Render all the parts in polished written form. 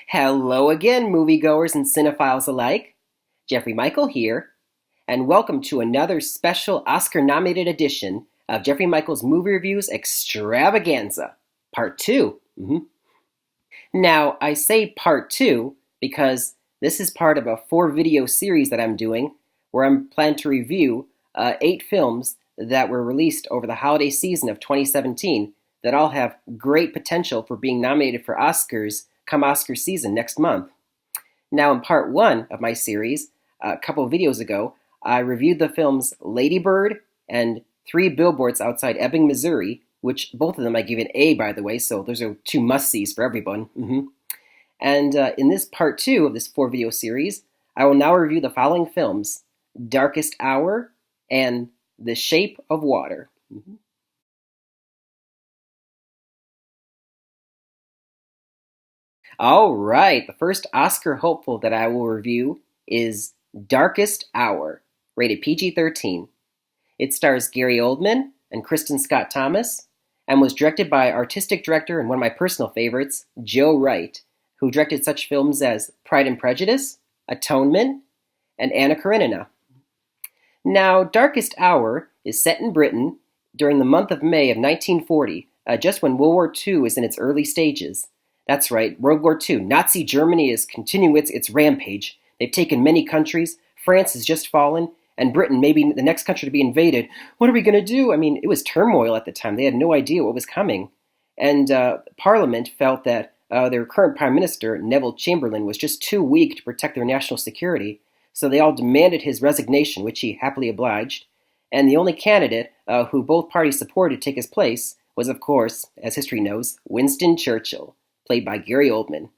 Hello again, moviegoers and cinephiles alike. Jeffrey Michael here, and welcome to another special Oscar-nominated edition of Jeffrey Michael's Movie Reviews Extravaganza, Part 2. Now, I say Part 2 because this is part of a 4-video series that I'm doing where I'm planning to review 8 films that were released over the holiday season of 2017 that all have great potential for being nominated for Oscars come Oscar season next month. Now, in part 1 of my series, a couple of videos ago, I reviewed the films Lady Bird and Three Billboards Outside Ebbing, Missouri, which both of them I give an A, by the way, so those are 2 must-sees for everyone. And in this part 2 of this 4-video series, I will now review the following films: Darkest Hour and The Shape of Water. All right, the first Oscar hopeful that I will review is Darkest Hour, rated PG-13. It stars Gary Oldman and Kristen Scott Thomas, and was directed by artistic director and one of my personal favorites, Joe Wright, who directed such films as Pride and Prejudice, Atonement, and Anna Karenina. Now, Darkest Hour is set in Britain during the month of May of 1940, just when World War II is in its early stages. That's right, World War II. Nazi Germany is continuing its rampage. They've taken many countries. France has just fallen, and Britain may be the next country to be invaded. What are we going to do? I mean, it was turmoil at the time. They had no idea what was coming. And Parliament felt that their current Prime Minister, Neville Chamberlain, was just too weak to protect their national security. So they all demanded his resignation, which he happily obliged. And the only candidate who both parties supported to take his place was, of course, as history knows, Winston Churchill, played by Gary Oldman.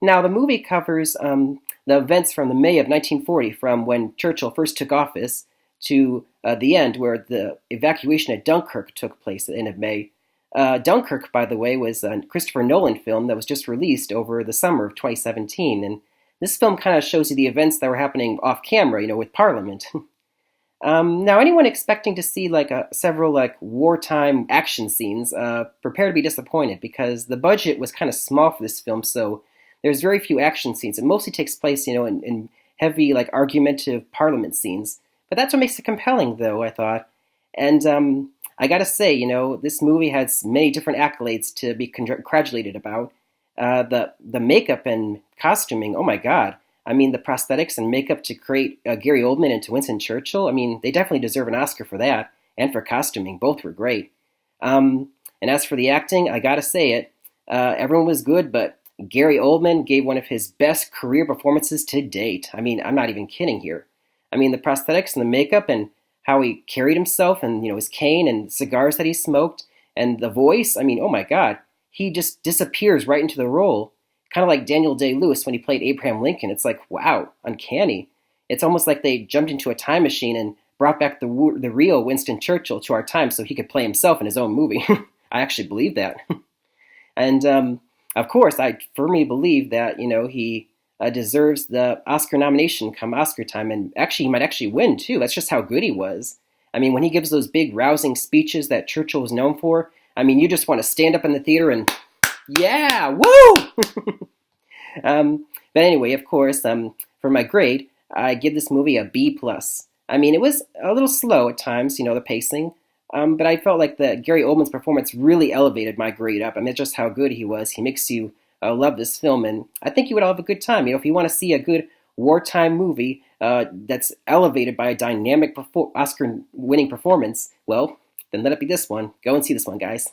Now, the movie covers the events from the May of 1940, from when Churchill first took office to the end, where the evacuation at Dunkirk took place at the end of May. Dunkirk, by the way, was a Christopher Nolan film that was just released over the summer of 2017, and this film kind of shows you the events that were happening off camera, with Parliament. Now, anyone expecting to see several wartime action scenes, prepare to be disappointed, because the budget was kind of small for this film, so there's very few action scenes. It mostly takes place, in heavy argumentative Parliament scenes. But that's what makes it compelling, though, I thought. And I gotta say, this movie has many different accolades to be congratulated about. The makeup and costuming, oh my god. I mean, the prosthetics and makeup to create Gary Oldman into Winston Churchill, I mean, they definitely deserve an Oscar for that, and for costuming. Both were great. And as for the acting, I gotta say it, everyone was good, but Gary Oldman gave one of his best career performances to date. I mean, I'm not even kidding here. I mean, the prosthetics and the makeup and how he carried himself and, his cane and the cigars that he smoked and the voice, I mean, oh my god, he just disappears right into the role. Kind of like Daniel Day-Lewis when he played Abraham Lincoln. It's like, wow, uncanny. It's almost like they jumped into a time machine and brought back the real Winston Churchill to our time so he could play himself in his own movie. I actually believe that. And of course, I firmly believe that, he deserves the Oscar nomination come Oscar time. And actually, he might actually win, too. That's just how good he was. I mean, when he gives those big, rousing speeches that Churchill was known for, I mean, you just want to stand up in the theater and, yeah, woo! But anyway, of course, for my grade, I give this movie a B+. I mean, it was a little slow at times, the pacing. But I felt like Gary Oldman's performance really elevated my grade up. I mean, it's just how good he was. He makes you love this film, and I think you would all have a good time. If you want to see a good wartime movie that's elevated by a dynamic Oscar-winning performance, well, then let it be this one. Go and see this one, guys.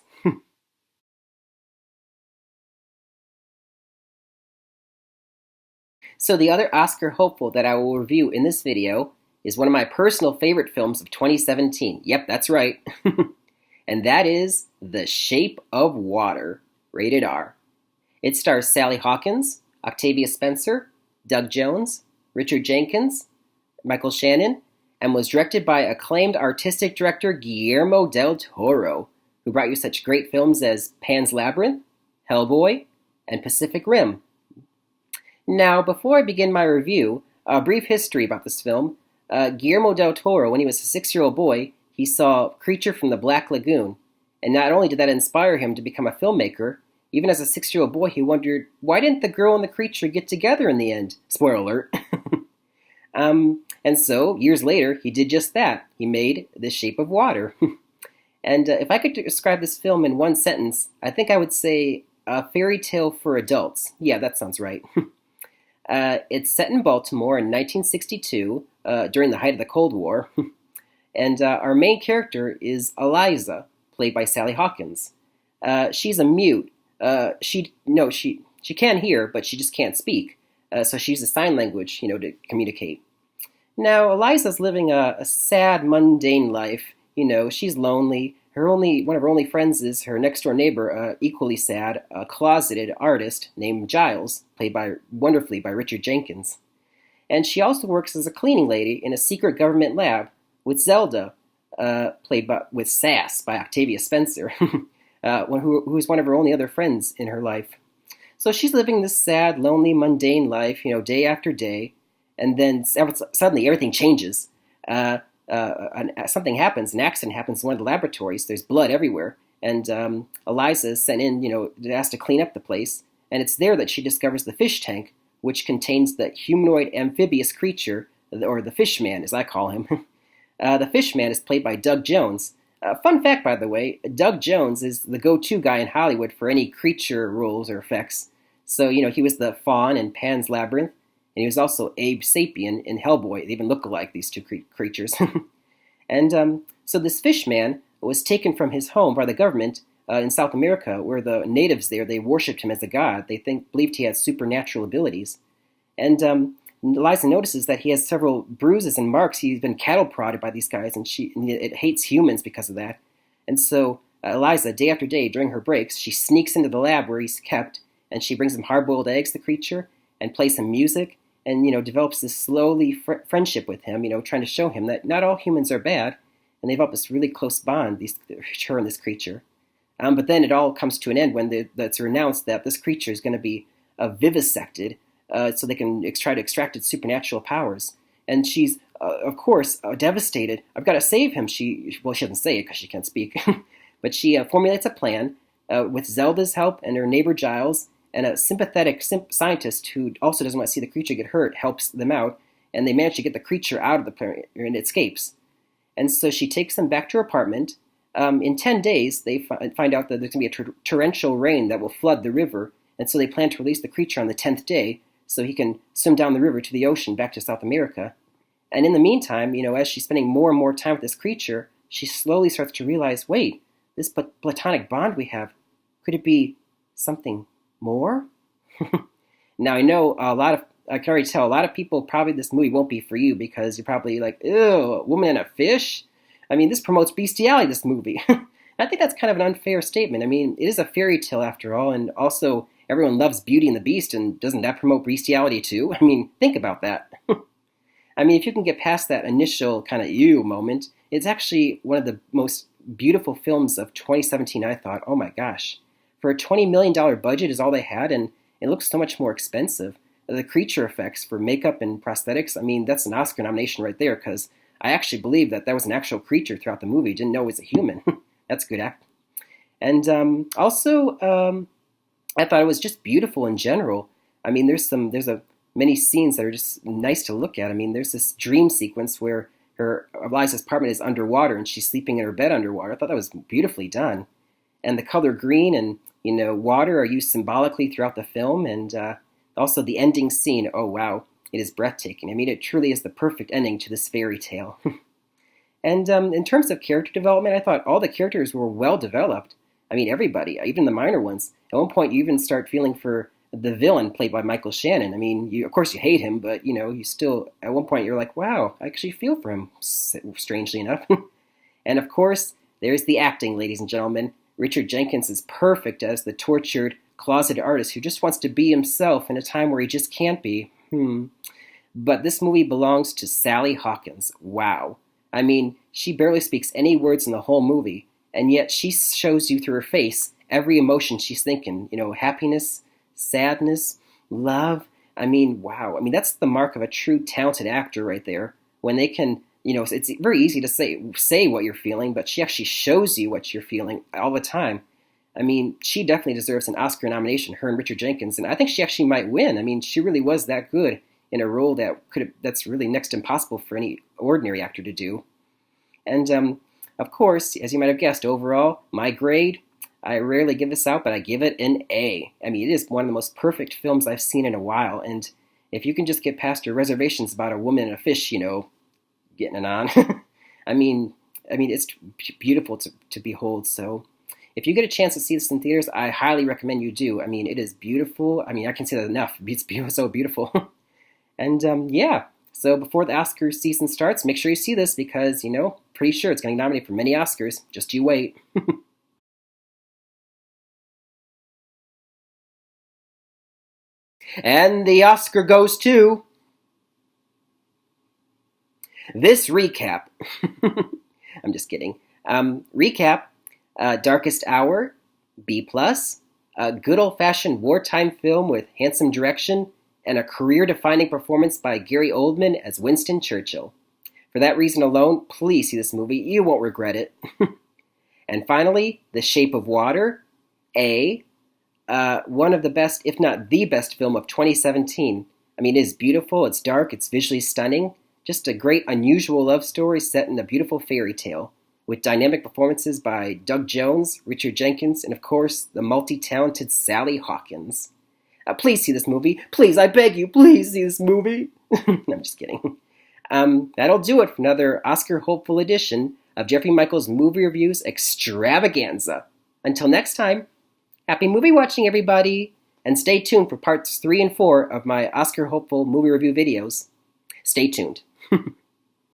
So the other Oscar hopeful that I will review in this video is one of my personal favorite films of 2017. Yep, that's right. And that is The Shape of Water, rated R. It stars Sally Hawkins, Octavia Spencer, Doug Jones, Richard Jenkins, Michael Shannon, and was directed by acclaimed artistic director Guillermo del Toro, who brought you such great films as Pan's Labyrinth, Hellboy, and Pacific Rim. Now, before I begin my review, a brief history about this film. Guillermo del Toro, when he was a 6-year-old boy, he saw Creature from the Black Lagoon, and not only did that inspire him to become a filmmaker, Even as a 6-year-old boy, he wondered, why didn't the girl and the creature get together in the end? Spoiler alert. And so, years later, he did just that. He made The Shape of Water. And if I could describe this film in one sentence, I think I would say a fairy tale for adults. Yeah, that sounds right. It's set in Baltimore in 1962, during the height of the Cold War. And our main character is Eliza, played by Sally Hawkins. She's a mute. She can hear, but she just can't speak. So she uses sign language, to communicate. Now, Eliza's living a sad, mundane life. She's lonely. One of her only friends is her next door neighbor, equally sad, a closeted artist named Giles, played wonderfully by Richard Jenkins. And she also works as a cleaning lady in a secret government lab with Zelda, with Sass by Octavia Spencer, who is one of her only other friends in her life. So she's living this sad, lonely, mundane life, day after day, and then suddenly everything changes. Something happens, an accident happens in one of the laboratories. There's blood everywhere, and Eliza is sent in, asked to clean up the place, and it's there that she discovers the fish tank, which contains the humanoid amphibious creature, or the fish man, as I call him. The fish man is played by Doug Jones. Fun fact, by the way, Doug Jones is the go-to guy in Hollywood for any creature roles or effects. So, he was the faun in Pan's Labyrinth, and he was also Abe Sapien in Hellboy. They even look alike, these two creatures. And so this fish man was taken from his home by the government in South America, where the natives there, they worshipped him as a god. They believed he had supernatural abilities. And Eliza notices that he has several bruises and marks. He's been cattle prodded by these guys, and it hates humans because of that. And so Eliza, day after day, during her breaks, she sneaks into the lab where he's kept, and she brings him hard-boiled eggs, the creature, and plays some music, and develops this slowly friendship with him, trying to show him that not all humans are bad, and they develop this really close bond, her and this creature. But then it all comes to an end when it's announced that this creature is going to be vivisected, so they can try to extract its supernatural powers. And she's, of course, devastated. I've got to save him. She doesn't say it because she can't speak, but she formulates a plan with Zelda's help and her neighbor Giles, and a sympathetic scientist who also doesn't want to see the creature get hurt helps them out, and they manage to get the creature out of the planet, and it escapes. And so she takes them back to her apartment. In 10 days, they find out that there's going to be a torrential rain that will flood the river, and so they plan to release the creature on the 10th day so he can swim down the river to the ocean back to South America. And in the meantime, as she's spending more and more time with this creature, she slowly starts to realize, wait, this platonic bond we have, could it be something more? Now, I know I can already tell a lot of people probably this movie won't be for you because you're probably like, ew, a woman and a fish? I mean, this promotes bestiality, this movie. I think that's kind of an unfair statement. I mean, it is a fairy tale after all, and also everyone loves Beauty and the Beast, and doesn't that promote bestiality too? I mean, think about that. I mean, if you can get past that initial kind of ew moment, it's actually one of the most beautiful films of 2017, I thought. Oh my gosh. For a $20 million budget is all they had, and it looks so much more expensive. The creature effects for makeup and prosthetics, I mean, that's an Oscar nomination right there, because I actually believe that was an actual creature throughout the movie. Didn't know it was a human. That's good act. And also, I thought it was just beautiful in general. I mean, there's many scenes that are just nice to look at. I mean, there's this dream sequence where Eliza's apartment is underwater and she's sleeping in her bed underwater. I thought that was beautifully done. And the color green and water are used symbolically throughout the film, and also the ending scene. Oh wow, it is breathtaking. I mean, it truly is the perfect ending to this fairy tale. And in terms of character development, I thought all the characters were well developed. I mean, everybody, even the minor ones. At one point, you even start feeling for the villain played by Michael Shannon. I mean, of course you hate him, but you still, at one point, you're like, wow, I actually feel for him, strangely enough. And of course, there's the acting, ladies and gentlemen. Richard Jenkins is perfect as the tortured, closeted artist who just wants to be himself in a time where he just can't be. But this movie belongs to Sally Hawkins. Wow. I mean, she barely speaks any words in the whole movie, and yet she shows you through her face every emotion she's thinking. Happiness, sadness, love. I mean, wow. I mean, that's the mark of a true talented actor right there. When they can, it's very easy to say what you're feeling, but she actually shows you what you're feeling all the time. I mean, she definitely deserves an Oscar nomination, her and Richard Jenkins, and I think she actually might win. I mean, she really was that good in a role that's really next to impossible for any ordinary actor to do. And of course, as you might have guessed, overall, my grade, I rarely give this out, but I give it an A. I mean, it is one of the most perfect films I've seen in a while, and if you can just get past your reservations about a woman and a fish, getting it on, I mean, it's beautiful to behold. So, if you get a chance to see this in theaters, I highly recommend you do. I mean, it is beautiful. I mean, I can say that enough. It's beautiful, so beautiful. And yeah, so before the Oscar season starts, make sure you see this because, pretty sure it's getting nominated for many Oscars. Just you wait. And the Oscar goes to this recap. I'm just kidding. Recap, Darkest Hour, B+, a good old-fashioned wartime film with handsome direction, and a career-defining performance by Gary Oldman as Winston Churchill. For that reason alone, please see this movie. You won't regret it. And finally, The Shape of Water, A, one of the best, if not the best film of 2017. I mean, it is beautiful, it's dark, it's visually stunning. Just a great, unusual love story set in a beautiful fairy tale, with dynamic performances by Doug Jones, Richard Jenkins, and of course, the multi-talented Sally Hawkins. Please see this movie. Please, I beg you, please see this movie. No, I'm just kidding. That'll do it for another Oscar-hopeful edition of Jeffrey Michaels Movie Reviews Extravaganza. Until next time, happy movie watching, everybody, and stay tuned for parts 3 and 4 of my Oscar-hopeful movie review videos. Stay tuned.